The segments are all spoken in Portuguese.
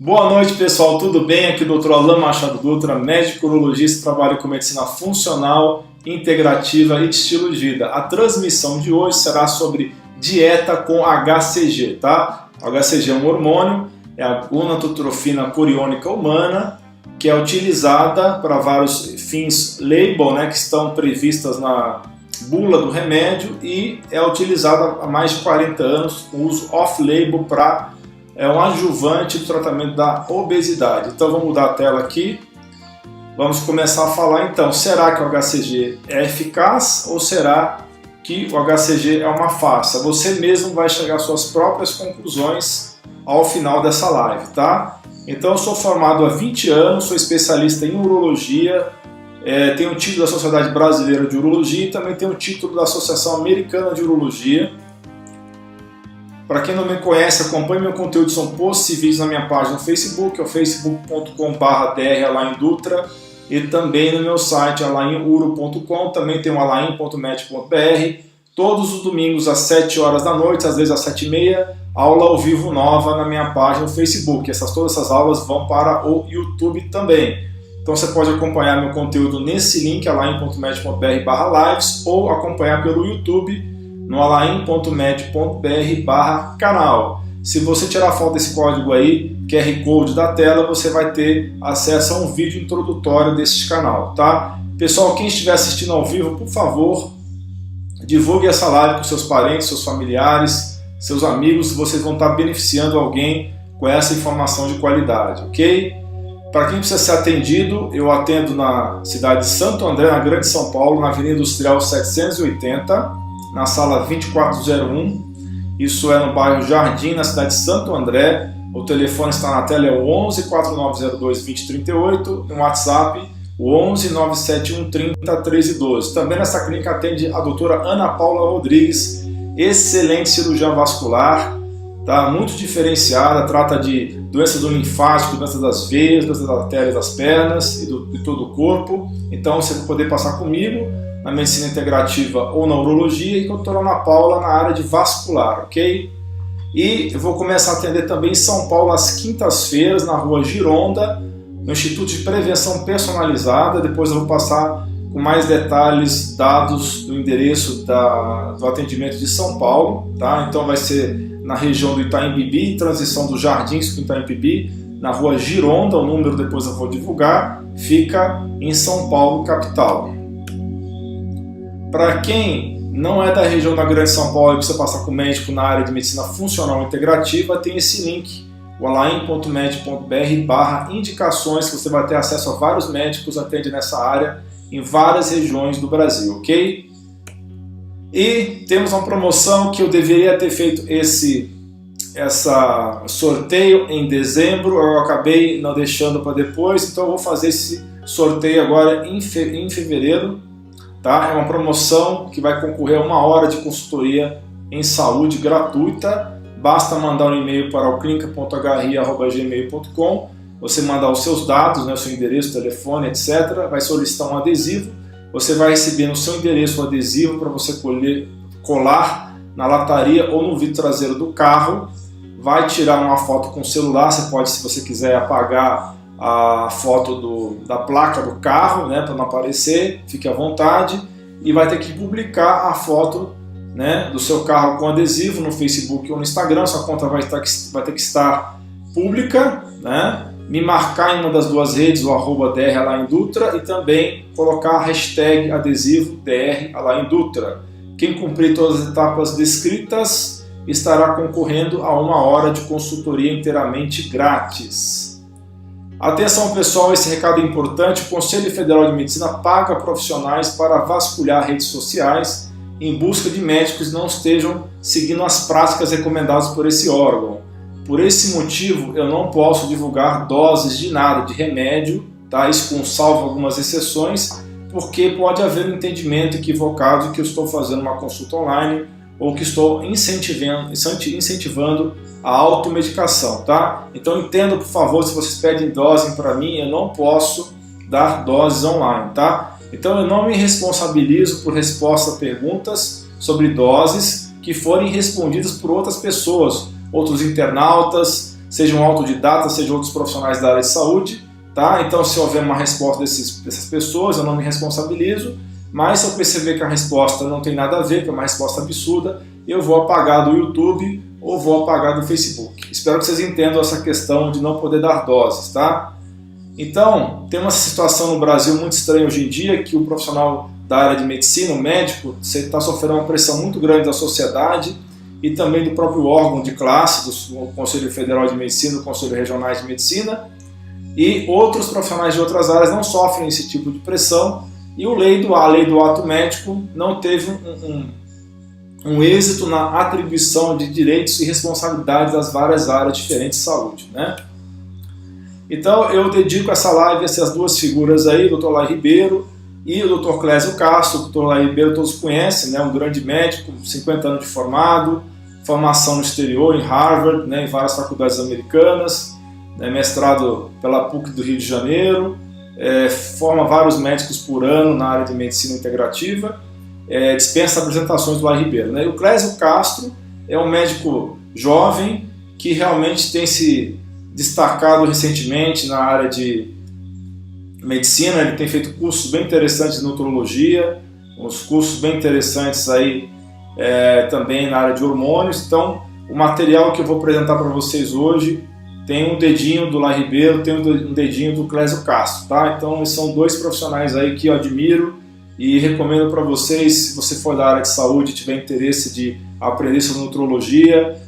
Boa noite, pessoal, tudo bem? Aqui é o Dr. Alain Machado Dutra, médico urologista, trabalho com medicina funcional, integrativa e de estilo de vida. A transmissão de hoje será sobre dieta com HCG, tá? O HCG é um hormônio, é a gonadotropina coriônica humana, que é utilizada para vários fins label, né, que estão previstas na bula do remédio e é utilizada há mais de 40 anos com uso off-label para um adjuvante do tratamento da obesidade. Então vamos mudar a tela aqui. Vamos começar a falar então, será que o HCG é eficaz ou será que o HCG é uma farsa? Você mesmo vai chegar às suas próprias conclusões ao final dessa live, tá? Então eu sou formado há 20 anos, sou especialista em urologia, tenho o título da Sociedade Brasileira de Urologia e também tenho o título da Associação Americana de Urologia. Para quem não me conhece, acompanhe meu conteúdo, são posts e vídeos na minha página no Facebook, é o facebook.com/dralaindutra e também no meu site alainuro.com, também tem o alain.med.br. Todos os domingos às 7 horas da noite, às vezes às 7h30, aula ao vivo nova na minha página no Facebook. Todas essas aulas vão para o YouTube também. Então você pode acompanhar meu conteúdo nesse link, alain.med.br/lives, ou acompanhar pelo YouTube no alain.med.br/canal. Se você tirar foto desse código aí, QR Code da tela, você vai ter acesso a um vídeo introdutório desse canal, tá? Pessoal, quem estiver assistindo ao vivo, por favor, divulgue essa live com seus parentes, seus familiares, seus amigos, vocês vão estar beneficiando alguém com essa informação de qualidade, ok? Para quem precisa ser atendido, eu atendo na cidade de Santo André, na Grande São Paulo, na Avenida Industrial 780, na sala 2401, isso é no bairro Jardim, na cidade de Santo André. O telefone está na tela, é o 11 4902 2038, no WhatsApp, o 11 971 30 1312. Também nessa clínica atende a doutora Ana Paula Rodrigues, excelente cirurgiã vascular, tá? Muito diferenciada, trata de doenças do linfático, doenças das veias, doenças das artérias das pernas e de todo o corpo. Então você vai poder passar comigo na medicina integrativa ou na urologia e com a doutora Ana Paula na área de vascular, ok? E eu vou começar a atender também em São Paulo às quintas-feiras, na rua Gironda, no Instituto de Prevenção Personalizada. Depois eu vou passar com mais detalhes, dados do endereço do atendimento de São Paulo, tá? Então vai ser na região do Itaim Bibi, transição dos Jardins com Itaim Bibi, na rua Gironda, o número depois eu vou divulgar, fica em São Paulo, capital. Para quem não é da região da Grande São Paulo e precisa passar com o médico na área de medicina funcional integrativa, tem esse link, o alain.med.br/indicações, que você vai ter acesso a vários médicos, atende nessa área em várias regiões do Brasil, ok? E temos uma promoção que eu deveria ter feito esse sorteio em dezembro, eu acabei não deixando para depois, então eu vou fazer esse sorteio agora em fevereiro. Tá? É uma promoção que vai concorrer a 1 hora de consultoria em saúde gratuita. Basta mandar um e-mail para o clinica.hri@gmail.com. Você mandar os seus dados, né, o seu endereço, telefone, etc. Vai solicitar um adesivo. Você vai receber no seu endereço o adesivo para você colar na lataria ou no vidro traseiro do carro. Vai tirar uma foto com o celular. Você pode, se você quiser, apagar a foto da placa do carro, né, para não aparecer, fique à vontade, e vai ter que publicar a foto, né, do seu carro com adesivo no Facebook ou no Instagram. Sua conta vai ter que estar pública, né, me marcar em uma das duas redes, o @dralaindutra, e também colocar a hashtag adesivo dralaindutra. Quem cumprir todas as etapas descritas estará concorrendo a 1 hora de consultoria inteiramente grátis. Atenção pessoal, esse recado é importante. O Conselho Federal de Medicina paga profissionais para vasculhar redes sociais em busca de médicos que não estejam seguindo as práticas recomendadas por esse órgão. Por esse motivo, eu não posso divulgar doses de nada, de remédio, tá? Isso com salvo algumas exceções, porque pode haver um entendimento equivocado de que eu estou fazendo uma consulta online ou que estou incentivando a automedicação, tá? Então entenda, por favor, se vocês pedem dose para mim, eu não posso dar doses online, tá? Então eu não me responsabilizo por resposta a perguntas sobre doses que forem respondidas por outras pessoas, outros internautas, sejam autodidatas, sejam outros profissionais da área de saúde, tá? Então, se houver uma resposta dessas pessoas, eu não me responsabilizo, mas se eu perceber que a resposta não tem nada a ver, que é uma resposta absurda, eu vou apagar do YouTube ou vou apagar do Facebook. Espero que vocês entendam essa questão de não poder dar doses, tá? Então, tem uma situação no Brasil muito estranha hoje em dia, que o profissional da área de medicina, o médico, está sofrendo uma pressão muito grande da sociedade e também do próprio órgão de classe, do Conselho Federal de Medicina, do Conselho Regional de Medicina, e outros profissionais de outras áreas não sofrem esse tipo de pressão, e a lei do ato médico não teve um êxito na atribuição de direitos e responsabilidades das várias áreas diferentes de saúde, né? Então eu dedico essa live a essas duas figuras aí, o Dr. Lai Ribeiro e o Dr. Clésio Castro. O Dr. Lai Ribeiro todos conhecem, né? Um grande médico, 50 anos de formado, formação no exterior, em Harvard, né? Em várias faculdades americanas, né? Mestrado pela PUC do Rio de Janeiro, forma vários médicos por ano na área de medicina integrativa, dispensa apresentações do Lai Ribeiro, né? E o Clésio Castro é um médico jovem que realmente tem se destacado recentemente na área de medicina. Ele tem feito cursos bem interessantes de nutrologia, uns cursos bem interessantes aí também na área de hormônios. Então, o material que eu vou apresentar para vocês hoje tem um dedinho do Lai Ribeiro, tem um dedinho do Clésio Castro, tá? Então, são dois profissionais aí que eu admiro e recomendo para vocês, se você for da área de saúde e tiver interesse de aprender sobre nutrologia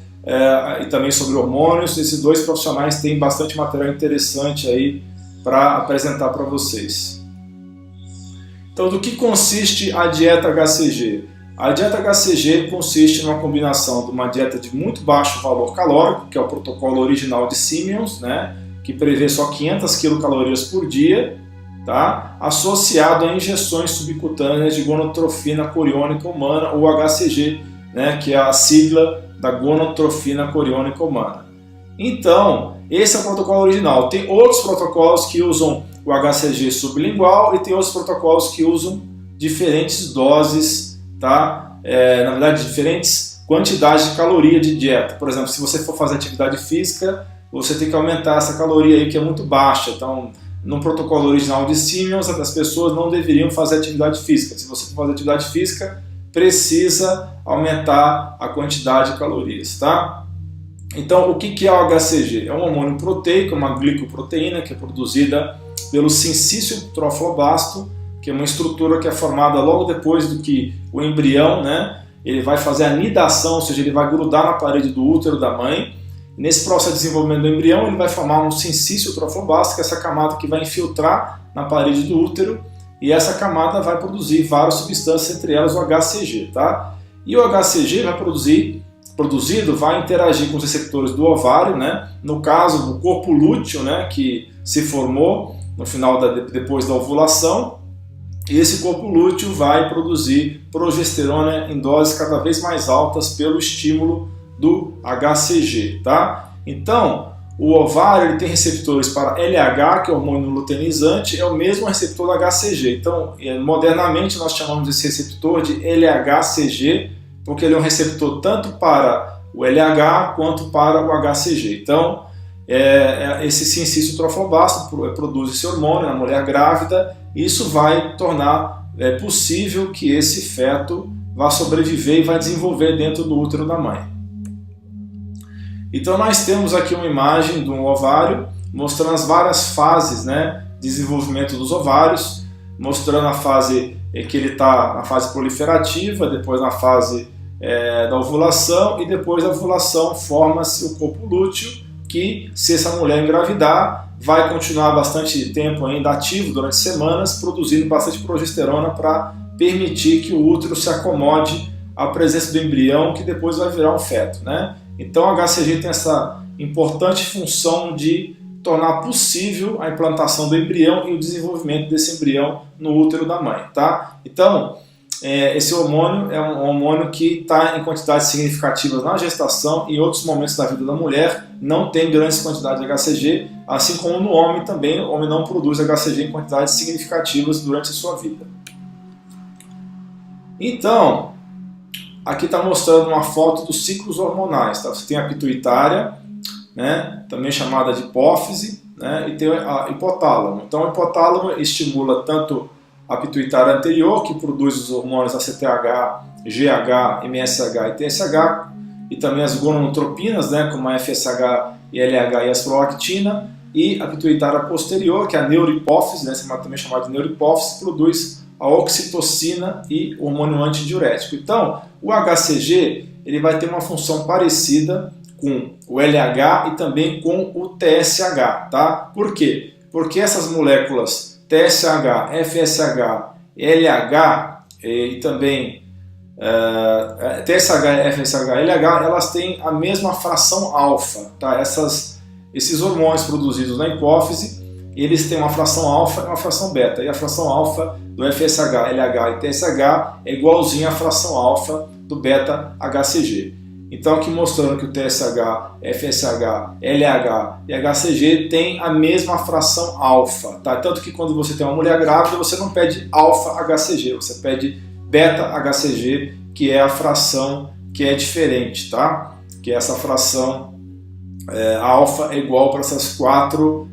e também sobre hormônios, esses dois profissionais têm bastante material interessante aí para apresentar para vocês. Então, do que consiste a dieta HCG? A dieta HCG consiste numa combinação de uma dieta de muito baixo valor calórico, que é o protocolo original de Simmons, né, que prevê só 500 quilocalorias por dia, tá, associado a injeções subcutâneas de gonotrofina coriônica humana, ou HCG, né, que é a sigla da gonotrofina coriônica humana. Então, esse é o protocolo original. Tem outros protocolos que usam o HCG sublingual e tem outros protocolos que usam diferentes doses, tá? Na verdade, diferentes quantidades de caloria de dieta. Por exemplo, se você for fazer atividade física, você tem que aumentar essa caloria aí que é muito baixa. Então, no protocolo original de Simmons, as pessoas não deveriam fazer atividade física. Se você for fazer atividade física, precisa aumentar a quantidade de calorias, tá? Então, o que é o HCG? É um hormônio proteico, uma glicoproteína que é produzida pelo sincício trofoblasto, que é uma estrutura que é formada logo depois do que o embrião, né, ele vai fazer a nidação, ou seja, ele vai grudar na parede do útero da mãe. Nesse processo de desenvolvimento do embrião, ele vai formar um sincício trofoblasto, que é essa camada que vai infiltrar na parede do útero, e essa camada vai produzir várias substâncias, entre elas o HCG, tá? E o HCG vai interagir com os receptores do ovário, né? No caso do corpo lúteo, né, que se formou no final depois da ovulação. E esse corpo lúteo vai produzir progesterona em doses cada vez mais altas pelo estímulo do HCG, tá? Então, o ovário ele tem receptores para LH, que é o hormônio luteinizante, é o mesmo receptor do HCG. Então, modernamente nós chamamos esse receptor de LHCG, porque ele é um receptor tanto para o LH quanto para o HCG. Então, esse sincício trofoblasto produz esse hormônio na mulher grávida, e isso vai tornar possível que esse feto vá sobreviver e vai desenvolver dentro do útero da mãe. Então nós temos aqui uma imagem de um ovário mostrando as várias fases, né, de desenvolvimento dos ovários, mostrando a fase que ele está na fase proliferativa, depois na fase da ovulação, e depois da ovulação forma-se o corpo lúteo, que, se essa mulher engravidar, vai continuar bastante tempo ainda ativo, durante semanas, produzindo bastante progesterona para permitir que o útero se acomode à presença do embrião, que depois vai virar um feto, né? Então, o HCG tem essa importante função de tornar possível a implantação do embrião e o desenvolvimento desse embrião no útero da mãe, tá? Então, esse hormônio é um hormônio que está em quantidades significativas na gestação e em outros momentos da vida da mulher não tem grandes quantidades de HCG, assim como no homem também. O homem não produz HCG em quantidades significativas durante a sua vida. Então, aqui está mostrando uma foto dos ciclos hormonais, tá? Você tem a pituitária, né, também chamada de hipófise, né, e tem a hipotálamo. Então o hipotálamo estimula tanto a pituitária anterior, que produz os hormônios ACTH, GH, MSH e TSH, e também as gonotropinas, né, como a FSH e LH e a prolactina, e a pituitária posterior, que é a neurohipófise, né, também chamada de neurohipófise, produz a oxitocina e o hormônio antidiurético. Então, o HCG ele vai ter uma função parecida com o LH e também com o TSH, tá? Por quê? Porque essas moléculas TSH, FSH, LH e também TSH, FSH e LH, elas têm a mesma fração alfa, tá? Esses hormônios produzidos na hipófise, eles têm uma fração alfa e uma fração beta, e a fração alfa do FSH, LH e TSH é igualzinha à fração alfa do beta HCG. Então aqui mostrando que o TSH, FSH, LH e HCG tem a mesma fração alfa, tá? Tanto que quando você tem uma mulher grávida, você não pede alfa HCG, você pede beta HCG, que é a fração que é diferente, tá? Que é essa fração alfa é igual para esses quatro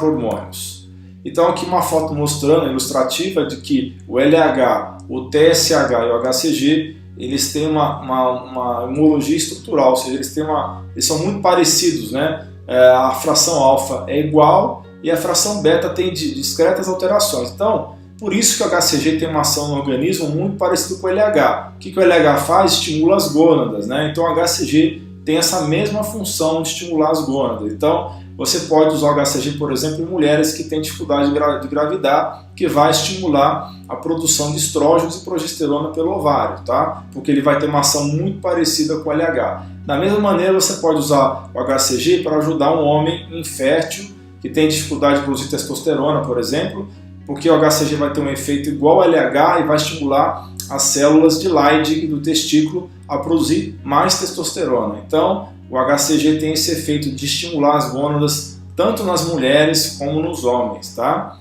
hormônios. Então aqui uma foto mostrando, ilustrativa, de que o LH, o TSH e o HCG, eles têm uma homologia estrutural, ou seja, eles são muito parecidos, né? A fração alfa é igual e a fração beta tem discretas alterações. Então, por isso que o HCG tem uma ação no organismo muito parecida com o LH. O que o LH faz? Estimula as gônadas, né? Então o HCG tem essa mesma função de estimular as gônadas. Então, você pode usar o HCG, por exemplo, em mulheres que têm dificuldade de engravidar, que vai estimular a produção de estrógenos e progesterona pelo ovário, tá? Porque ele vai ter uma ação muito parecida com o LH. Da mesma maneira, você pode usar o HCG para ajudar um homem infértil que tem dificuldade de produzir testosterona, por exemplo, porque o HCG vai ter um efeito igual ao LH e vai estimular as células de Leydig do testículo a produzir mais testosterona. Então, o HCG tem esse efeito de estimular as gônadas tanto nas mulheres como nos homens, tá?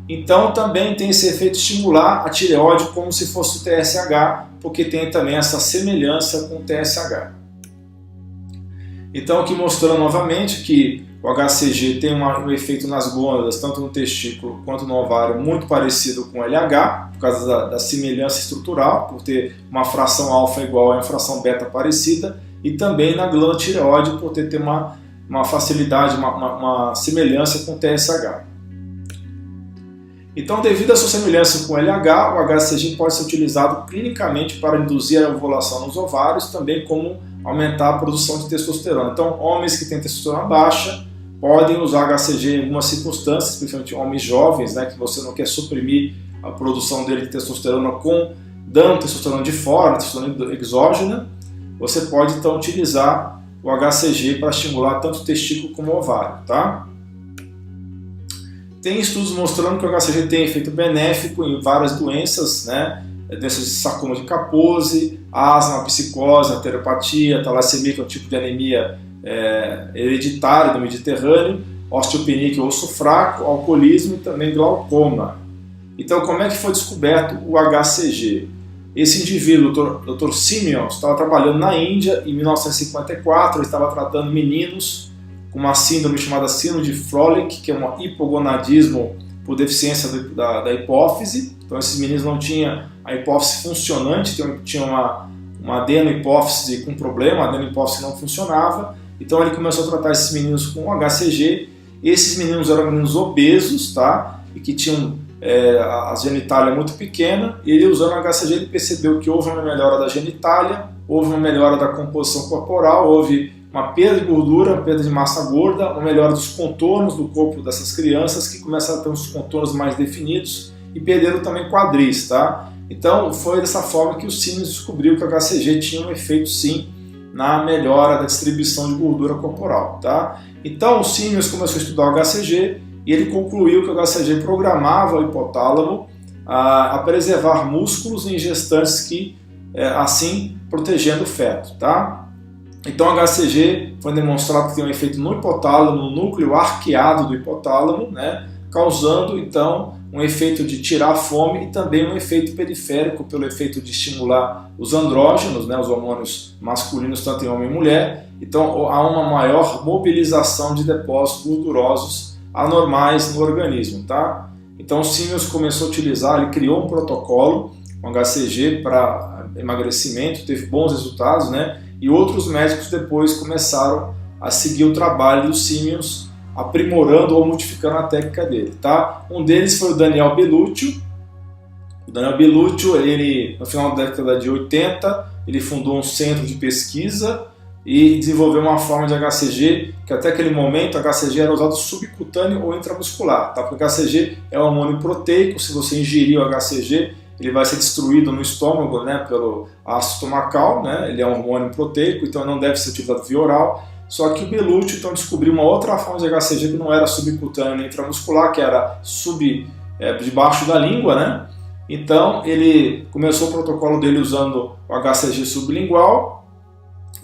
Então, também tem esse efeito de estimular a tireoide como se fosse o TSH, porque tem também essa semelhança com o TSH. Então, aqui mostrando novamente que o HCG tem um efeito nas gônadas, tanto no testículo quanto no ovário, muito parecido com o LH, por causa da semelhança estrutural, por ter uma fração alfa igual e uma fração beta parecida, e também na glândula tireoide, por ter uma facilidade, uma semelhança com o TSH. Então, devido à sua semelhança com o LH, o HCG pode ser utilizado clinicamente para induzir a ovulação nos ovários, também como aumentar a produção de testosterona. Então, homens que têm testosterona baixa podem usar HCG em algumas circunstâncias, principalmente homens jovens, né, que você não quer suprimir a produção dele de testosterona dando testosterona de fora, testosterona exógena. Você pode então utilizar o HCG para estimular tanto o testículo como o ovário, tá? Tem estudos mostrando que o HCG tem efeito benéfico em várias doenças, né? Doenças de sarcoma de Kaposi, asma, psicose, arteriopatia, talassemia, que é um tipo de anemia hereditária do Mediterrâneo, osteopenia, que é osso fraco, alcoolismo e também glaucoma. Então, como é que foi descoberto o HCG? Esse indivíduo, o Dr. Simeon, estava trabalhando na Índia em 1954, ele estava tratando meninos com uma síndrome chamada síndrome de Froelich, que é um hipogonadismo por deficiência da hipófise. Então esses meninos não tinham a hipófise funcionante, tinha uma adenohipófise com problema, a adenohipófise não funcionava. Então ele começou a tratar esses meninos com HCG. Esses meninos eram meninos obesos, tá? E que tinham a genitália muito pequena, e ele usando o HCG ele percebeu que houve uma melhora da genitália, houve uma melhora da composição corporal, houve uma perda de gordura, uma perda de massa gorda, uma melhora dos contornos do corpo dessas crianças, que começaram a ter uns contornos mais definidos e perderam também quadris, tá? Então foi dessa forma que o Siemens descobriu que o HCG tinha um efeito sim na melhora da distribuição de gordura corporal, tá? Então o Siemens começou a estudar o HCG e ele concluiu que o HCG programava o hipotálamo a preservar músculos em gestantes que assim protegendo o feto, tá? Então o HCG foi demonstrado que tem um efeito no hipotálamo, no núcleo arqueado do hipotálamo, né, causando então um efeito de tirar a fome e também um efeito periférico pelo efeito de estimular os andrógenos, né, os hormônios masculinos tanto em homem e mulher. Então há uma maior mobilização de depósitos gordurosos anormais no organismo, tá? Então o Simmons começou a utilizar, ele criou um protocolo, um HCG para emagrecimento, teve bons resultados, né? E outros médicos depois começaram a seguir o trabalho do Simmons, aprimorando ou modificando a técnica dele, tá? Um deles foi o Daniel Belluccio. O Daniel Belluccio, ele no final da década de 80, ele fundou um centro de pesquisa e desenvolveu uma forma de HCG, que até aquele momento o HCG era usado subcutâneo ou intramuscular, tá? Porque o HCG é um hormônio proteico, se você ingerir o HCG, ele vai ser destruído no estômago, né, pelo ácido estomacal, né? Ele é um hormônio proteico, então não deve ser utilizado via oral. Só que o Belluccio então descobriu uma outra forma de HCG que não era subcutâneo nem intramuscular, que era debaixo da língua, né? Então ele começou o protocolo dele usando o HCG sublingual,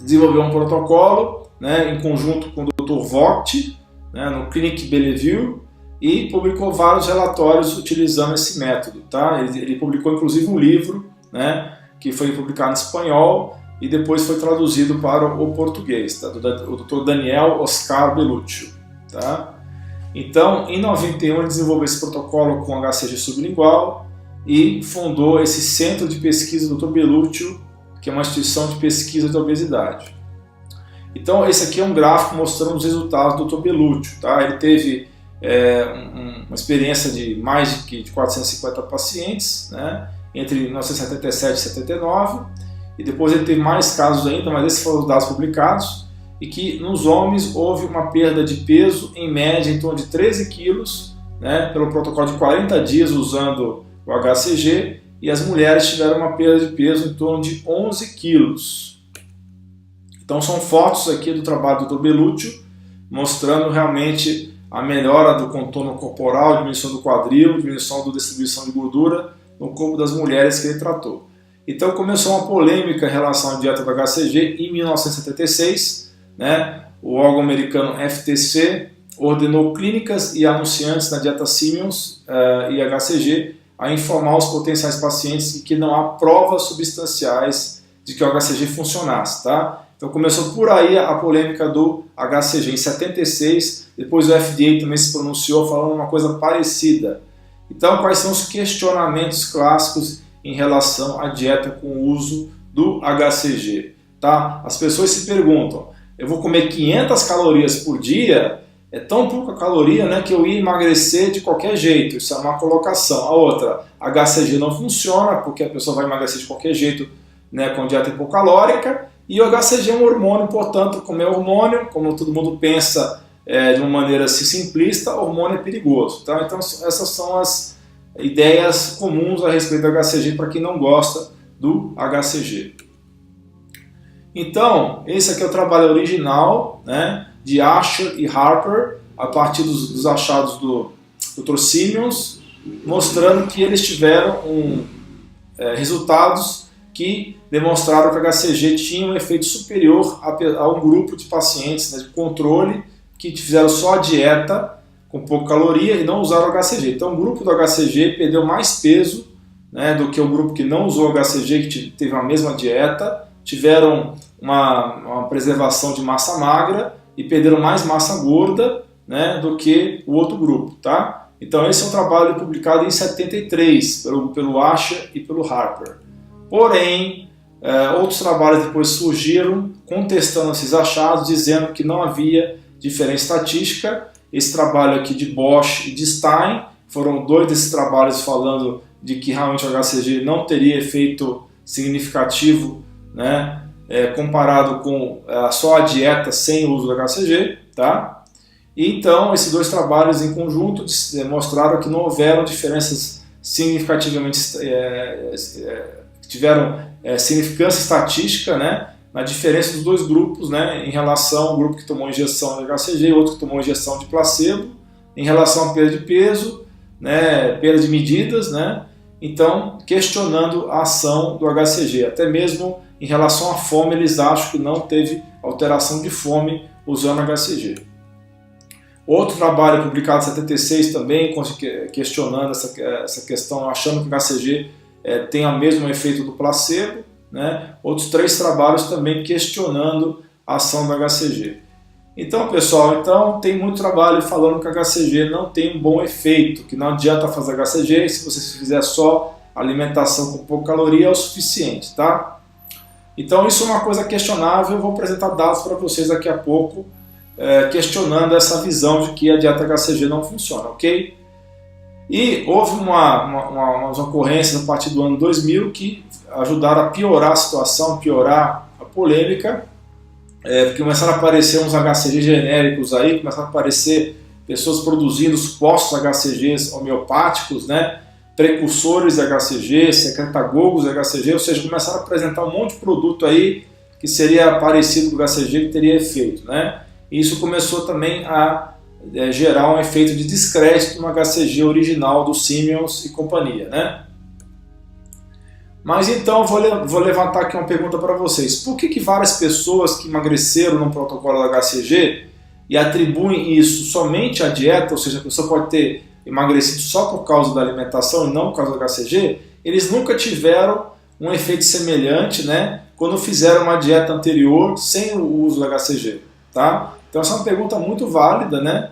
desenvolveu um protocolo, né, em conjunto com o Dr. Vogt, né, no Clinique Bellevue, e publicou vários relatórios utilizando esse método, tá? Ele publicou inclusive um livro, né, que foi publicado em espanhol e depois foi traduzido para o português, tá? O Dr. Daniel Oscar Belluccio, tá? Então, em 91 ele desenvolveu esse protocolo com HCG sublingual e fundou esse centro de pesquisa do Dr. Belluccio, que é uma instituição de pesquisa de obesidade. Então, esse aqui é um gráfico mostrando os resultados do Dr. Belluccio, tá? Ele teve uma experiência de mais de 450 pacientes, né, entre 1977 e 79, e depois ele teve mais casos ainda, mas esses foram os dados publicados, e que nos homens houve uma perda de peso em média em torno de 13 quilos, né, pelo protocolo de 40 dias usando o HCG, e as mulheres tiveram uma perda de peso em torno de 11 quilos. Então são fotos aqui do trabalho do Dr. Belluccio, mostrando realmente a melhora do contorno corporal, diminuição do quadril, diminuição da distribuição de gordura no corpo das mulheres que ele tratou. Então começou uma polêmica em relação à dieta do HCG em 1976, né? O órgão americano FTC ordenou clínicas e anunciantes na dieta Simmons e HCG a informar os potenciais pacientes que não há provas substanciais de que o HCG funcionasse, tá? Então começou por aí a polêmica do HCG em 76, depois o FDA também se pronunciou falando uma coisa parecida. Então quais são os questionamentos clássicos em relação à dieta com o uso do HCG? Tá? As pessoas se perguntam, eu vou comer 500 calorias por dia, é tão pouca caloria, né, que eu ia emagrecer de qualquer jeito, isso é uma colocação. A outra, HCG não funciona porque a pessoa vai emagrecer de qualquer jeito, né, com dieta hipocalórica, e o HCG é um hormônio, portanto, como é hormônio, como todo mundo pensa de uma maneira assim, simplista, hormônio é perigoso. Tá? Então essas são as ideias comuns a respeito do HCG para quem não gosta do HCG. Então, esse aqui é o trabalho original, né, de Asher e Harper, a partir dos achados do Dr. Simmons, mostrando que eles tiveram resultados que demonstraram que o HCG tinha um efeito superior a um grupo de pacientes, né, de controle, que fizeram só a dieta com pouca caloria e não usaram o HCG. Então o grupo do HCG perdeu mais peso, né, do que o grupo que não usou o HCG, que teve a mesma dieta, tiveram uma preservação de massa magra e perderam mais massa gorda, né, do que o outro grupo. Tá? Então esse é um trabalho publicado em 73 pelo Asher e pelo Harper. Porém, outros trabalhos depois surgiram contestando esses achados, dizendo que não havia diferença estatística. Esse trabalho aqui de Bosch e de Stein, foram dois desses trabalhos falando de que realmente o HCG não teria efeito significativo, né, comparado com só a dieta sem o uso do HCG. Tá? E então, esses dois trabalhos em conjunto mostraram que não houveram diferenças significativamente tiveram significância estatística, né, na diferença dos dois grupos, né, em relação ao grupo que tomou injeção de HCG e outro que tomou injeção de placebo, em relação à perda de peso, né, perda de medidas, né, então questionando a ação do HCG, até mesmo em relação à fome eles acham que não teve alteração de fome usando HCG. Outro trabalho publicado em 76 também, questionando essa questão, achando que o HCG tem o mesmo efeito do placebo, né? Outros 3 trabalhos também questionando a ação do HCG. Então, pessoal, tem muito trabalho falando que o HCG não tem um bom efeito, que não adianta fazer HCG, e se você fizer só alimentação com pouca caloria é o suficiente, tá? Então isso é uma coisa questionável, eu vou apresentar dados para vocês daqui a pouco, questionando essa visão de que a dieta HCG não funciona, ok? E houve umas ocorrências a partir do ano 2000 que ajudaram a piorar a situação, piorar a polêmica, porque começaram a aparecer uns HCG genéricos aí, começaram a aparecer pessoas produzindo supostos HCGs homeopáticos, né? Precursores de HCG, secretagogos de HCG, ou seja, começaram a apresentar um monte de produto aí que seria parecido com o HCG, que teria efeito, né? E isso começou também a gerar um efeito de descrédito no HCG original do Siemens e companhia, né? Mas então vou levantar aqui uma pergunta para vocês. Por que várias pessoas que emagreceram no protocolo do HCG e atribuem isso somente à dieta, ou seja, a pessoa pode ter emagrecido só por causa da alimentação e não por causa do HCG, eles nunca tiveram um efeito semelhante, né, quando fizeram uma dieta anterior sem o uso do HCG, tá? Então essa é uma pergunta muito válida, né?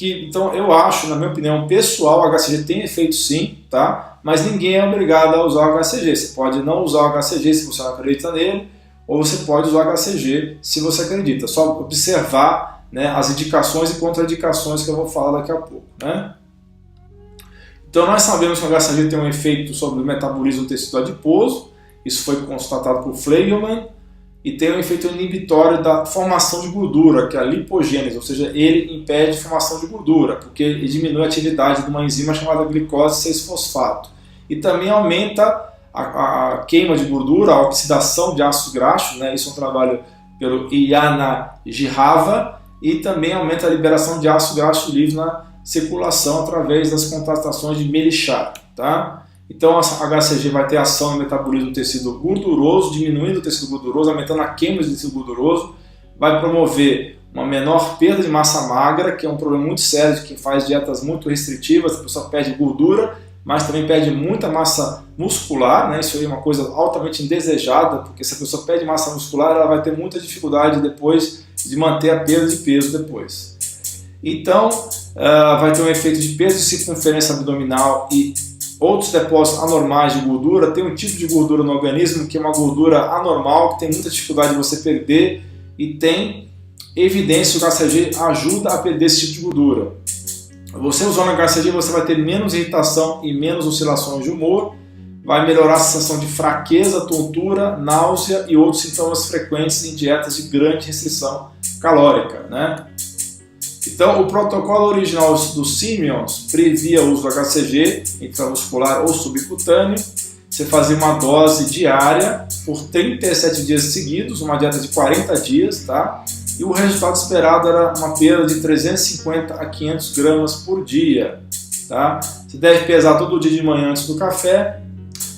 Então eu acho, na minha opinião pessoal, o HCG tem efeito sim, tá? Mas ninguém é obrigado a usar o HCG. Você pode não usar o HCG se você não acredita nele, ou você pode usar o HCG se você acredita. Só observar, né, as indicações e contraindicações que eu vou falar daqui a pouco, né? Então nós sabemos que o HCG tem um efeito sobre o metabolismo do tecido adiposo, isso foi constatado por Flegelman, e tem um efeito inibitório da formação de gordura, que é a lipogênese, ou seja, ele impede a formação de gordura, porque ele diminui a atividade de uma enzima chamada glicose 6-fosfato. E também aumenta a queima de gordura, a oxidação de ácidos graxos, né? Isso é um trabalho pelo Iyana Girava, e também aumenta a liberação de ácido graxo livre na circulação através das contratações de Melichat, tá? Então a HCG vai ter ação no metabolismo do tecido gorduroso, diminuindo o tecido gorduroso, aumentando a queima do tecido gorduroso, vai promover uma menor perda de massa magra, que é um problema muito sério de quem faz dietas muito restritivas, a pessoa perde gordura, mas também perde muita massa muscular, né? Isso aí é uma coisa altamente indesejada, porque se a pessoa perde massa muscular, ela vai ter muita dificuldade depois de manter a perda de peso depois. Então vai ter um efeito de peso de circunferência abdominal e outros depósitos anormais de gordura. Tem um tipo de gordura no organismo que é uma gordura anormal, que tem muita dificuldade de você perder, e tem evidência que o HCG ajuda a perder esse tipo de gordura. Você usando o HCG, você vai ter menos irritação e menos oscilações de humor, vai melhorar a sensação de fraqueza, tontura, náusea e outros sintomas frequentes em dietas de grande restrição calórica, né? Então, o protocolo original do Siemens previa o uso do HCG intramuscular ou subcutâneo. Você fazia uma dose diária por 37 dias seguidos, uma dieta de 40 dias, tá? E o resultado esperado era uma perda de 350 a 500 gramas por dia, tá? Você deve pesar todo dia de manhã antes do café,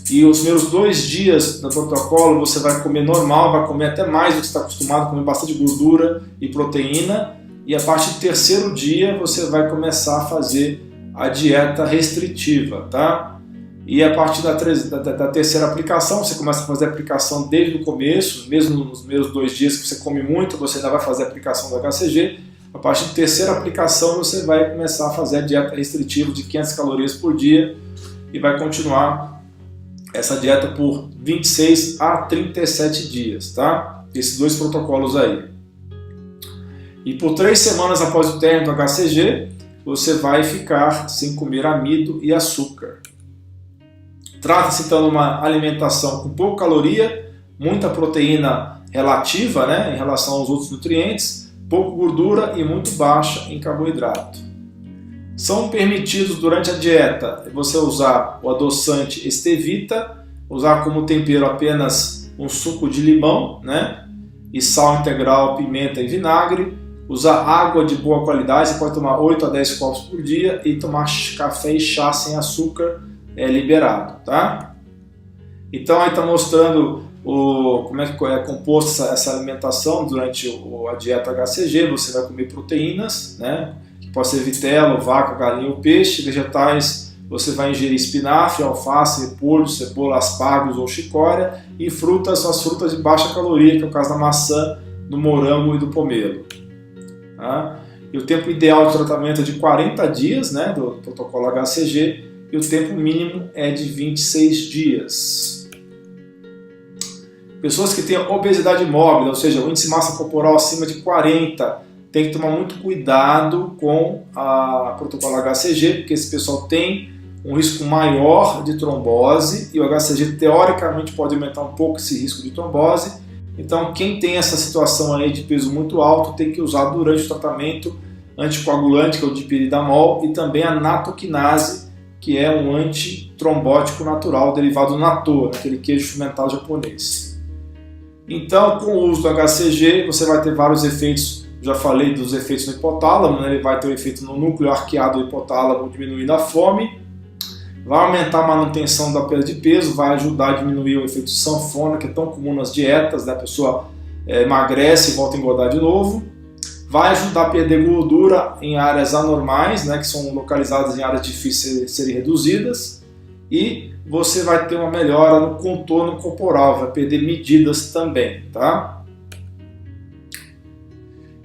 e os primeiros 2 dias do protocolo você vai comer normal, vai comer até mais do que você está acostumado, comer bastante gordura e proteína. E a partir do 3º dia você vai começar a fazer a dieta restritiva, tá? E a partir da 3ª aplicação, você começa a fazer a aplicação desde o começo, mesmo nos primeiros 2 dias que você come muito, você ainda vai fazer a aplicação do HCG. A partir da 3ª aplicação você vai começar a fazer a dieta restritiva de 500 calorias por dia e vai continuar essa dieta por 26 a 37 dias, tá? Esses 2 protocolos aí. E por 3 semanas após o término do HCG, você vai ficar sem comer amido e açúcar. Trata-se então de uma alimentação com pouca caloria, muita proteína relativa, né, em relação aos outros nutrientes, pouca gordura e muito baixa em carboidrato. São permitidos durante a dieta você usar o adoçante Stevita, usar como tempero apenas um suco de limão, né, e sal integral, pimenta e vinagre. Usar água de boa qualidade, você pode tomar 8 a 10 copos por dia, e tomar café e chá sem açúcar liberado, tá? Então aí está mostrando como é que é composta essa alimentação durante a dieta HCG. Você vai comer proteínas, né, que pode ser vitela, vaca, galinha ou peixe. Vegetais, você vai ingerir espinafre, alface, repolho, cebola, aspargos ou chicória. E frutas, são as frutas de baixa caloria, que é o caso da maçã, do morango e do pomelo. Tá? E o tempo ideal de tratamento é de 40 dias, né, do protocolo HCG, e o tempo mínimo é de 26 dias. Pessoas que têm obesidade mórbida, ou seja, o índice de massa corporal acima de 40, tem que tomar muito cuidado com o protocolo HCG, porque esse pessoal tem um risco maior de trombose, e o HCG teoricamente pode aumentar um pouco esse risco de trombose. Então, quem tem essa situação aí de peso muito alto tem que usar durante o tratamento anticoagulante, que é o dipiridamol, e também a natoquinase, que é um antitrombótico natural derivado do natto, aquele queijo fermentado japonês. Então, com o uso do HCG, você vai ter vários efeitos. Já falei dos efeitos no hipotálamo, né? Ele vai ter um efeito no núcleo arqueado do hipotálamo, diminuindo a fome, vai aumentar a manutenção da perda de peso, vai ajudar a diminuir o efeito sanfona, que é tão comum nas dietas, né? A pessoa emagrece e volta a engordar de novo. Vai ajudar a perder gordura em áreas anormais, né? Que são localizadas em áreas difíceis de serem reduzidas. E você vai ter uma melhora no contorno corporal, vai perder medidas também, tá?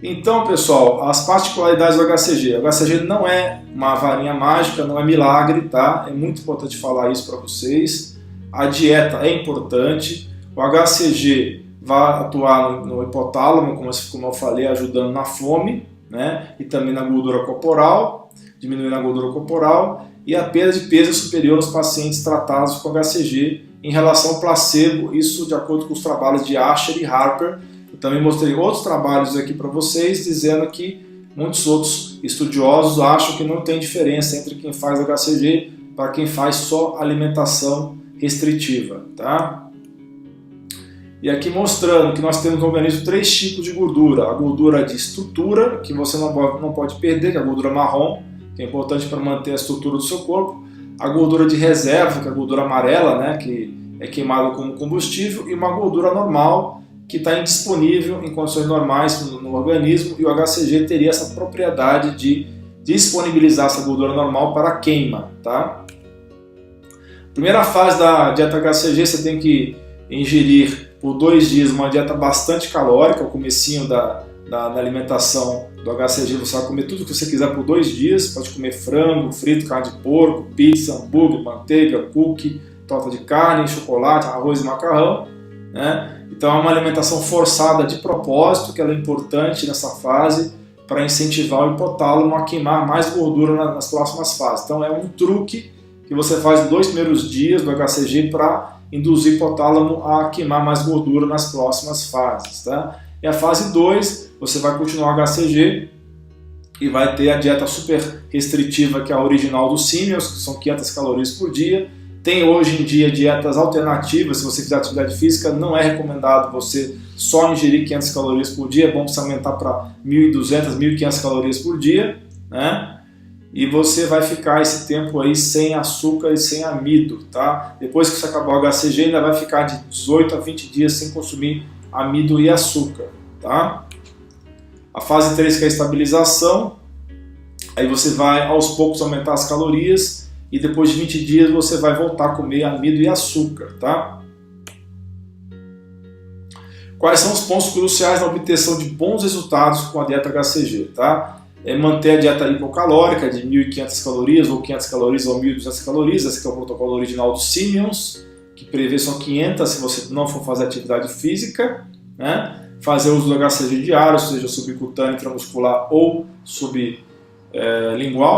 Então, pessoal, as particularidades do HCG. O HCG não é uma varinha mágica, não é milagre, tá? É muito importante falar isso para vocês. A dieta é importante. O HCG vai atuar no hipotálamo, como eu falei, ajudando na fome, né? E também na gordura corporal, diminuindo a gordura corporal. E a perda de peso é superior aos pacientes tratados com HCG em relação ao placebo, isso de acordo com os trabalhos de Asher e Harper. Eu também mostrei outros trabalhos aqui para vocês, dizendo que muitos outros estudiosos acham que não tem diferença entre quem faz HCG para quem faz só alimentação restritiva, tá? E aqui mostrando que nós temos no organismo 3 tipos de gordura. A gordura de estrutura, que você não pode perder, que é a gordura marrom, que é importante para manter a estrutura do seu corpo. A gordura de reserva, que é a gordura amarela, né, que é queimada como combustível. E uma gordura normal, que está indisponível em condições normais no organismo. E o HCG teria essa propriedade de disponibilizar essa gordura normal para a queima, tá? Primeira fase da dieta HCG, você tem que ingerir por 2 dias uma dieta bastante calórica, o comecinho da alimentação do HCG, você vai comer tudo que você quiser por 2 dias, pode comer frango, frito, carne de porco, pizza, hambúrguer, manteiga, cookie, torta de carne, chocolate, arroz e macarrão, né? Então é uma alimentação forçada de propósito, que ela é importante nessa fase para incentivar o hipotálamo a queimar mais gordura nas próximas fases. Então é um truque que você faz nos 2 primeiros dias do HCG para induzir o hipotálamo a queimar mais gordura nas próximas fases, tá? E a fase 2, você vai continuar o HCG e vai ter a dieta super restritiva, que é a original do Siemens, que são 500 calorias por dia. Tem hoje em dia dietas alternativas, se você fizer atividade física, não é recomendado você só ingerir 500 calorias por dia, é bom você aumentar para 1.200, 1.500 calorias por dia, né? E você vai ficar esse tempo aí sem açúcar e sem amido, tá? Depois que você acabar o HCG, ainda vai ficar de 18 a 20 dias sem consumir amido e açúcar, tá? A fase 3, que é a estabilização, aí você vai aos poucos aumentar as calorias e depois de 20 dias você vai voltar a comer amido e açúcar, tá? Quais são os pontos cruciais na obtenção de bons resultados com a dieta HCG, tá? É manter a dieta hipocalórica de 1.500 calorias ou 500 calorias ou 1.200 calorias, esse que é o protocolo original do Siemens, que prevê só 500 se você não for fazer atividade física, né? Fazer uso do HCG diário, seja subcutâneo, intramuscular ou sublingual,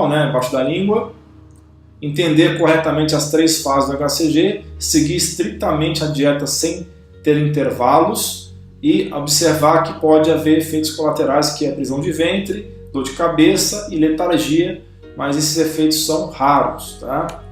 né? Abaixo da língua. Entender corretamente as 3 fases do HCG, seguir estritamente a dieta sem ter intervalos e observar que pode haver efeitos colaterais, que é prisão de ventre, dor de cabeça e letargia, mas esses efeitos são raros, tá?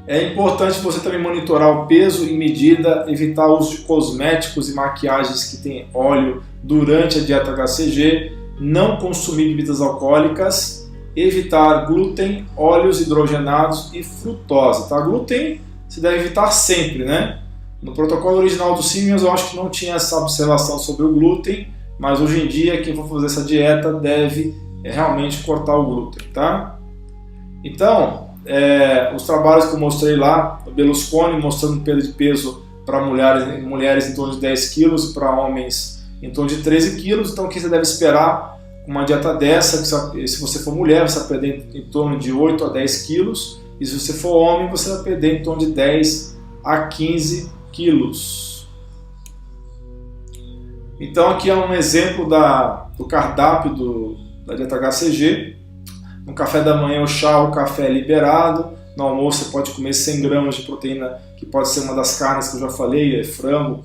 É importante você também monitorar o peso e medida, evitar o uso de cosméticos e maquiagens que tem óleo durante a dieta HCG, não consumir bebidas alcoólicas, evitar glúten, óleos hidrogenados e frutose, tá? Glúten se deve evitar sempre, né? No protocolo original do Siemens eu acho que não tinha essa observação sobre o glúten, mas hoje em dia quem for fazer essa dieta deve realmente cortar o glúten, tá? Então, os trabalhos que eu mostrei lá, o Berlusconi mostrando perda de peso para mulheres em torno de 10 quilos, para homens em torno de 13 quilos, então o que você deve esperar com uma dieta dessa, se você for mulher, você vai perder em torno de 8 a 10 quilos, e se você for homem, você vai perder em torno de 10 a 15 quilos. Então aqui é um exemplo do cardápio da dieta HCG. No café da manhã o chá ou café é liberado. No almoço você pode comer 100 gramas de proteína, que pode ser uma das carnes que eu já falei, frango,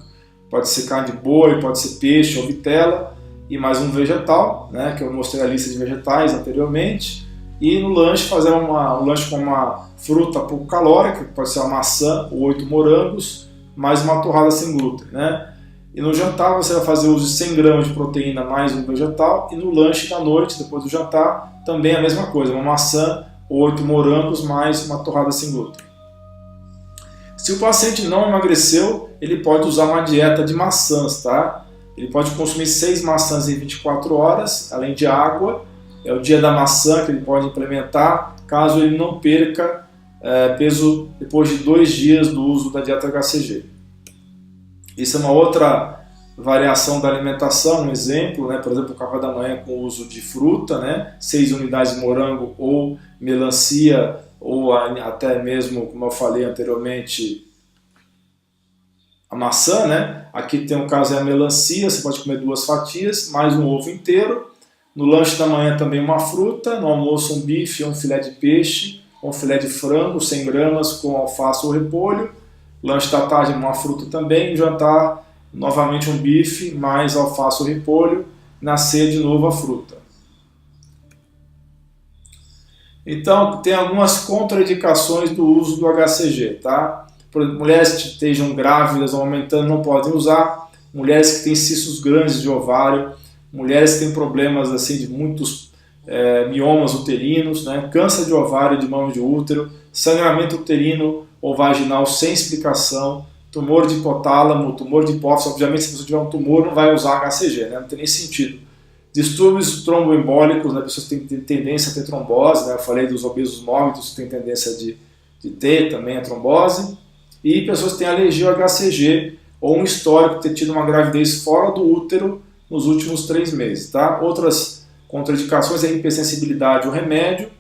pode ser carne de boi, pode ser peixe ou vitela, e mais um vegetal, né, que eu mostrei a lista de vegetais anteriormente. E no lanche fazer um lanche com uma fruta pouco calórica, que pode ser uma maçã ou 8 morangos, mais uma torrada sem glúten, né? E no jantar você vai fazer uso de 100 gramas de proteína mais um vegetal, e no lanche da noite, depois do jantar, também a mesma coisa, uma maçã ou 8 morangos mais uma torrada sem glúten. Se o paciente não emagreceu, ele pode usar uma dieta de maçãs, tá? Ele pode consumir 6 maçãs em 24 horas, além de água. É o dia da maçã que ele pode implementar, caso ele não perca peso depois de 2 dias do uso da dieta HCG. Isso é uma outra variação da alimentação, um exemplo, né? Por exemplo, o café da manhã com o uso de fruta, né? 6 unidades de morango ou melancia, ou até mesmo, como eu falei anteriormente, a maçã, né? Aqui tem um caso é a melancia, você pode comer 2 fatias, mais um ovo inteiro. No lanche da manhã também uma fruta, no almoço um bife, um filé de peixe, um filé de frango, 100 gramas com alface ou repolho. Lanche da tarde uma fruta também, no jantar novamente um bife, mais alface ou repolho, na ceia de novo a fruta. Então tem algumas contraindicações do uso do HCG, tá? Por exemplo, mulheres que estejam grávidas ou aumentando não podem usar, mulheres que têm cistos grandes de ovário, mulheres que têm problemas assim, de muitos miomas uterinos, né? Câncer de ovário, de mama de útero, sangramento uterino ou vaginal sem explicação, tumor de hipotálamo, tumor de hipófise. Obviamente, se você tiver um tumor, não vai usar HCG, né? Não tem nem sentido. Distúrbios tromboembólicos, né? Pessoas que têm tendência a ter trombose, né? Eu falei dos obesos mórbidos que têm tendência de ter também a trombose. E pessoas que têm alergia ao HCG ou um histórico de ter tido uma gravidez fora do útero nos últimos 3 meses, tá? Outras contraindicações é hipersensibilidade ao remédio,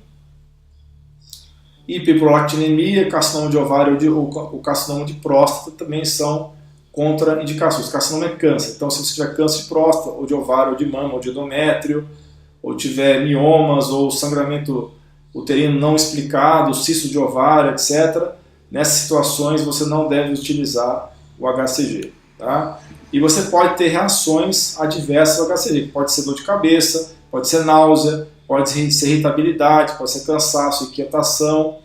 hiperprolactinemia, carcinoma de ovário ou carcinoma de próstata também são contraindicações. Carcinoma é câncer, então se você tiver câncer de próstata, ou de ovário, ou de mama, ou de endométrio, ou tiver miomas, ou sangramento uterino não explicado, cisto de ovário, etc., nessas situações você não deve utilizar o HCG, tá? E você pode ter reações adversas ao HCG, pode ser dor de cabeça, pode ser náusea, pode ser irritabilidade, pode ser cansaço, inquietação,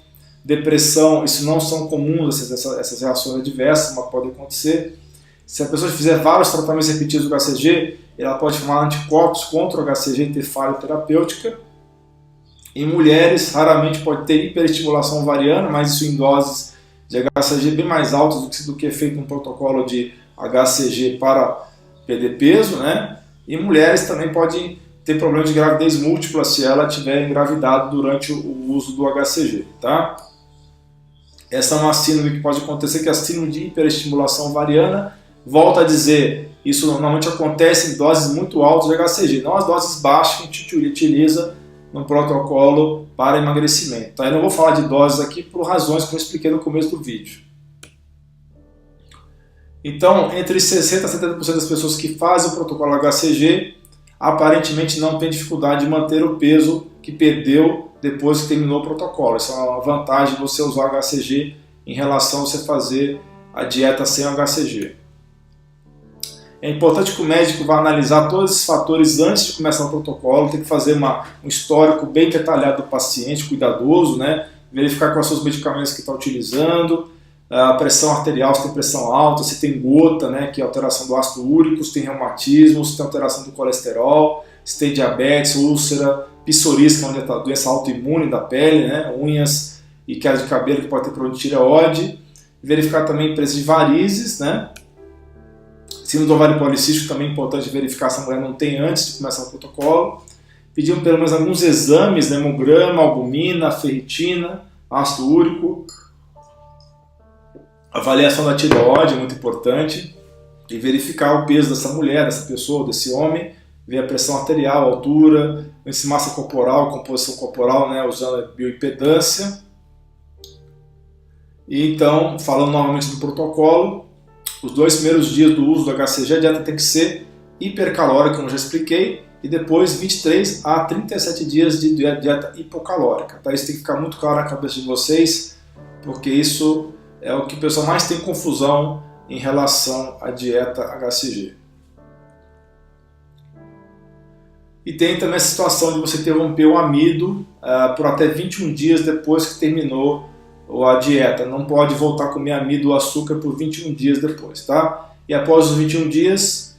depressão. Isso não são comuns, essas reações adversas, mas podem acontecer. Se a pessoa fizer vários tratamentos repetidos do HCG, ela pode formar anticorpos contra o HCG e ter falha terapêutica. Em mulheres, raramente pode ter hiperestimulação ovariana, mas isso em doses de HCG bem mais altas do que é feito um protocolo de HCG para perder peso, né? E mulheres também podem ter problema de gravidez múltipla se ela tiver engravidado durante o uso do HCG, tá? Essa é uma síndrome que pode acontecer, que é a síndrome de hiperestimulação ovariana. Volto a dizer, isso normalmente acontece em doses muito altas de HCG, não as doses baixas que a gente utiliza no protocolo para emagrecimento, tá? Eu não vou falar de doses aqui por razões que eu expliquei no começo do vídeo. Então, entre 60% a 70% das pessoas que fazem o protocolo HCG aparentemente não tem dificuldade de manter o peso que perdeu depois que terminou o protocolo. Isso é uma vantagem de você usar o HCG em relação a você fazer a dieta sem o HCG. É importante que o médico vá analisar todos esses fatores antes de começar o protocolo, tem que fazer um histórico bem detalhado do paciente, cuidadoso, né? Verificar quais são os medicamentos que está utilizando, a pressão arterial, se tem pressão alta, se tem gota, né, que é alteração do ácido úrico, se tem reumatismo, se tem alteração do colesterol, se tem diabetes, úlcera, psoríase, que é uma doença autoimune da pele, né, unhas e queda de cabelo que pode ter problema de tireoide. Verificar também presença de varizes, né, Síndrome do ovário policístico também é importante verificar se a mulher não tem antes de começar o protocolo. Pediam pelo menos alguns exames, né, hemograma, albumina, ferritina, ácido úrico. Avaliação da tireoide é muito importante. E verificar o peso dessa mulher, dessa pessoa, desse homem, ver a pressão arterial, a altura, índice de massa corporal, composição corporal, né, usando a bioimpedância. E então, falando novamente do protocolo, os 2 primeiros dias do uso do HCG, a dieta tem que ser hipercalórica, como eu já expliquei, e depois 23 a 37 dias de dieta hipocalórica. Tá? Isso tem que ficar muito claro na cabeça de vocês, porque isso é o que o pessoal mais tem confusão em relação à dieta HCG. E tem também a situação de você interromper o amido por até 21 dias depois que terminou a dieta. Não pode voltar a comer amido ou açúcar por 21 dias depois, tá? E após os 21 dias,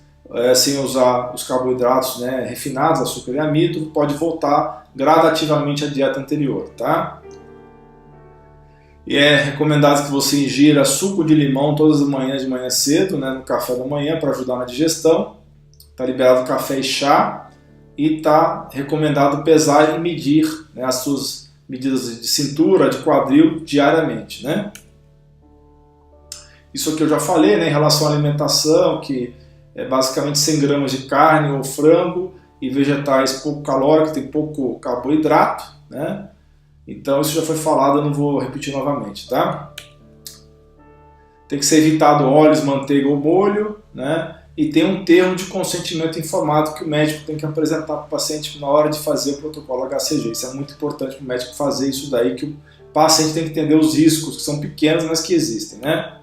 sem usar os carboidratos, né, refinados, açúcar e amido, pode voltar gradativamente à dieta anterior, tá? E é recomendado que você ingira suco de limão todas as manhãs de manhã cedo, né, no café da manhã, para ajudar na digestão. Está liberado café e chá. E está recomendado pesar e medir, né, as suas medidas de cintura, de quadril, diariamente. Né? Isso aqui eu já falei, né, em relação à alimentação, que é basicamente 100 gramas de carne ou frango e vegetais pouco calóricos, tem pouco carboidrato, né? Então isso já foi falado, eu não vou repetir novamente, tá? Tem que ser evitado óleos, manteiga ou molho, né? E tem um termo de consentimento informado que o médico tem que apresentar para o paciente na hora de fazer o protocolo HCG. Isso é muito importante para o médico fazer isso daí, que o paciente tem que entender os riscos, que são pequenos, mas que existem, né?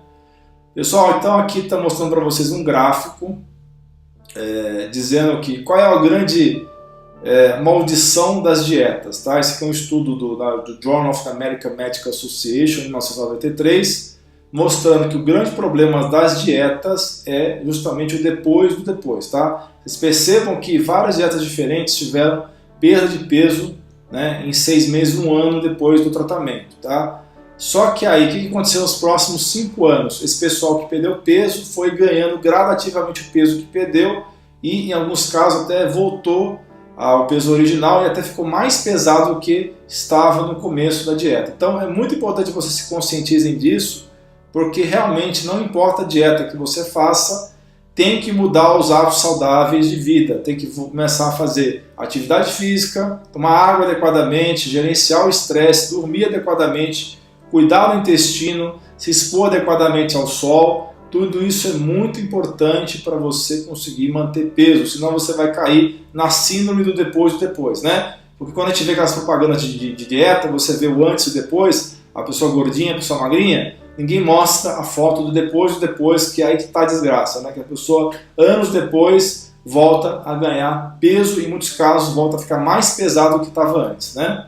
Pessoal, então aqui está mostrando para vocês um gráfico dizendo que qual é a grande maldição das dietas, tá? Esse aqui é um estudo do Journal of the American Medical Association, de 1993, mostrando que o grande problema das dietas é justamente o depois do depois, tá? Vocês percebam que várias dietas diferentes tiveram perda de peso, né, em 6 meses, 1 ano depois do tratamento, tá? Só que aí, o que aconteceu nos próximos 5 anos? Esse pessoal que perdeu peso foi ganhando gradativamente o peso que perdeu e, em alguns casos, até voltou ao peso original e até ficou mais pesado do que estava no começo da dieta. Então, é muito importante que vocês se conscientizem disso, porque realmente não importa a dieta que você faça, tem que mudar os hábitos saudáveis de vida, tem que começar a fazer atividade física, tomar água adequadamente, gerenciar o estresse, dormir adequadamente, cuidar do intestino, se expor adequadamente ao sol. Tudo isso é muito importante para você conseguir manter peso, senão você vai cair na síndrome do depois, né? Porque quando a gente vê aquelas propagandas de dieta, você vê o antes e o depois, a pessoa gordinha, a pessoa magrinha, ninguém mostra a foto do depois, que é aí que está a desgraça, né? Que a pessoa, anos depois, volta a ganhar peso e, em muitos casos, volta a ficar mais pesado do que estava antes, né?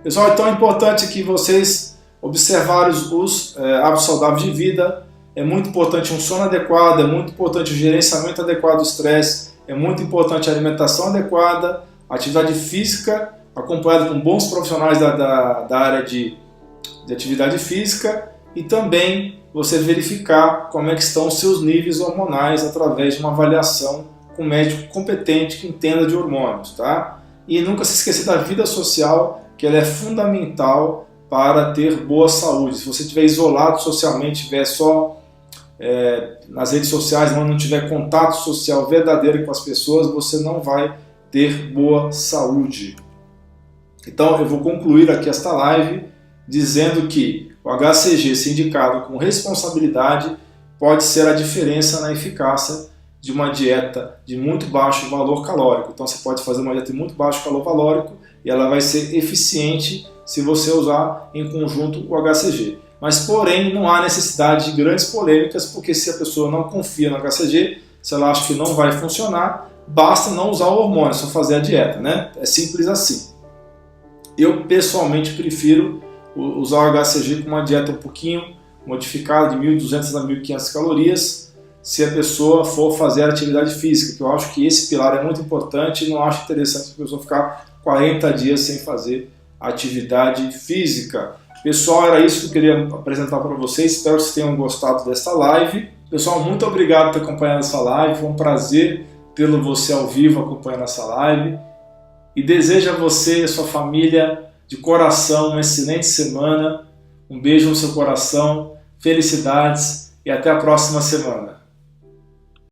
Pessoal, então é importante que vocês observarem os hábitos saudáveis de vida. É muito importante um sono adequado, é muito importante o gerenciamento adequado do estresse, é muito importante a alimentação adequada, a atividade física acompanhada com bons profissionais da área de atividade física e também você verificar como é que estão os seus níveis hormonais através de uma avaliação com um médico competente que entenda de hormônios, tá? E nunca se esquecer da vida social, que ela é fundamental para ter boa saúde. Se você estiver isolado socialmente, estiver só nas redes sociais, não tiver contato social verdadeiro com as pessoas, você não vai ter boa saúde. Então eu vou concluir aqui esta live dizendo que o HCG, se indicado com responsabilidade, pode ser a diferença na eficácia de uma dieta de muito baixo valor calórico. Então você pode fazer uma dieta de muito baixo valor calórico e ela vai ser eficiente se você usar em conjunto o HCG. Mas, porém, não há necessidade de grandes polêmicas, porque se a pessoa não confia no HCG, se ela acha que não vai funcionar, basta não usar o hormônio, só fazer a dieta, né? É simples assim. Eu, pessoalmente, prefiro usar o HCG com uma dieta um pouquinho modificada, de 1.200 a 1.500 calorias, se a pessoa for fazer atividade física, que eu acho que esse pilar é muito importante e não acho interessante a pessoa ficar 40 dias sem fazer atividade física. Pessoal, era isso que eu queria apresentar para vocês. Espero que vocês tenham gostado desta live. Pessoal, muito obrigado por ter acompanhado essa live, foi um prazer tê-lo você ao vivo acompanhando essa live. E desejo a você e a sua família de coração uma excelente semana. Um beijo no seu coração, felicidades e até a próxima semana.